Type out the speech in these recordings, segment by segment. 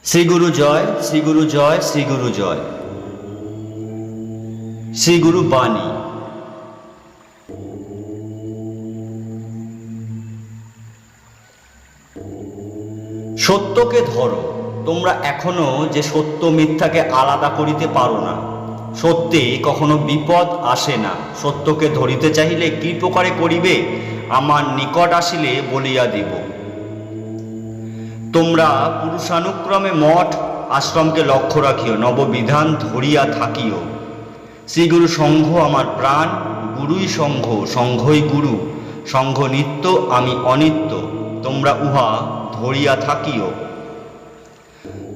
শ্রী গুরু জয়, শ্রী গুরু জয়, শ্রী গুরু জয়। শ্রী গুরু বাণী। সত্যকে ধরো, তোমরা এখনো যে সত্য মিথ্যাকে আলাদা করিতে পারো না। সত্যে কখনো বিপদ আসে না। সত্যকে ধরিতে চাহিলে কি প্রকারে করিবে, আমার নিকট আসিলে বলিয়া দিব। তোমরা পুরুষানুক্রমে মঠ আশ্রমকে লক্ষ্য রাখিও, নববিধান ধরিয়া থাকিও। শ্রীগুরু সংঘ আমার প্রাণ, গুরুই সংঘ, সংঘই গুরু। সংঘ নিত্য, আমি অনিত্য, তোমরা উহা ধরিয়া থাকিও।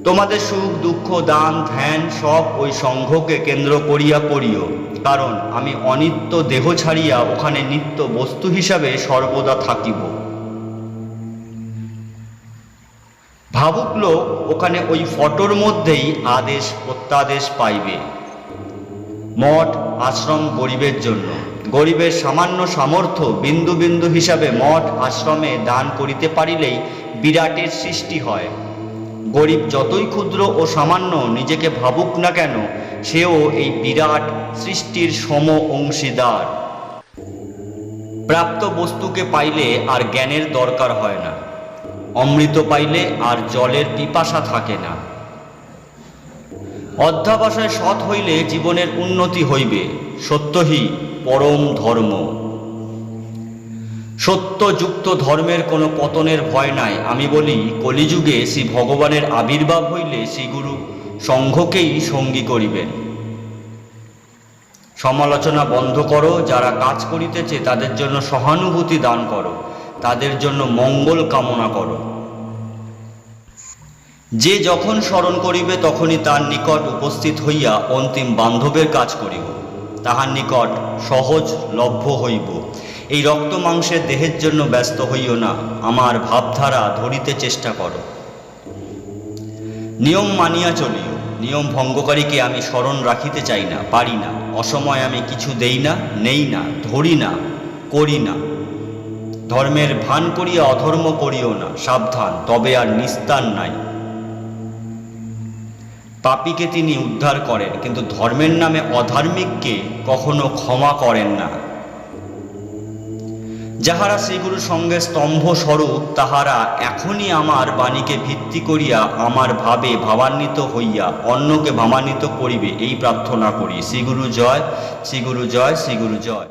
তোমাদের সুখ দুঃখ দান ধ্যান সব ওই সংঘকে কেন্দ্র করিয়া করিও, কারণ আমি অনিত্য দেহ ছাড়িয়া ওখানে নিত্য বস্তু হিসাবে সর্বদা থাকিব। ভাবুক লোক ওখানে ওই ফটোর মধ্যেই আদেশ প্রত্যাদেশ পাইবে। মঠ আশ্রম গরিবের জন্য, গরিবের সামান্য সামর্থ্য বিন্দু বিন্দু হিসাবে মঠ আশ্রমে দান করিতে পারিলেই বিরাটের সৃষ্টি হয়। গরিব যতই ক্ষুদ্র ও সামান্য নিজেকে ভাবুক না কেন, সেও এই বিরাট সৃষ্টির সম অংশীদার। প্রাপ্ত বস্তুকে পাইলে আর জ্ঞানের দরকার হয় না। অমৃত পাইলে আর জলের পিপাসা থাকে না। অধ্যাবসায় সৎ হইলে জীবনের উন্নতি হইবে। সত্যই পরম ধর্ম। সত্যযুক্ত ধর্মের কোনো পতনের ভয় নাই। আমি বলি, কলিযুগে শ্রী ভগবানের আবির্ভাব হইলে শ্রীগুরু সংঘকেই সঙ্গী করিবেন। সমালোচনা বন্ধ করো। যারা কাজ করিতেছে তাদের জন্য সহানুভূতি দান করো, তাদের জন্য মঙ্গল কামনা করো। যে যখন স্মরণ করিবে তখনই তার নিকট উপস্থিত হইয়া অন্তিম বান্ধবের কাজ করিব, তাহার নিকট সহজ লভ্য হইব। এই রক্ত মাংসের দেহের জন্য ব্যস্ত হইও না, আমার ভাবধারা ধরিতে চেষ্টা করো। নিয়ম মানিয়া চলিও। নিয়ম ভঙ্গকারীকে আমি স্মরণ রাখিতে চাই না, পারি না। অসময় আমি কিছু দেই না, নেই না, ধরি না, করি না। ধর্মের ভান করিয়া অধর্ম করিও না, সাবধান, তবে আর নিস্তার নাই। পাপীকে তিনি উদ্ধার করেন, কিন্তু ধর্মের নামে অধার্মিককে কখনো ক্ষমা করেন না। যাহারা শ্রীগুরু সঙ্গে স্তম্ভ স্বরূপ, তাহারা এখনই আমার বাণীকে ভিত্তি করিয়া আমার ভাবে ভাবান্বিত হইয়া অন্যকে ভাবান্বিত করিবে, এই প্রার্থনা করি। শ্রীগুরু জয়, শ্রীগুরু জয়, শ্রীগুরু জয়।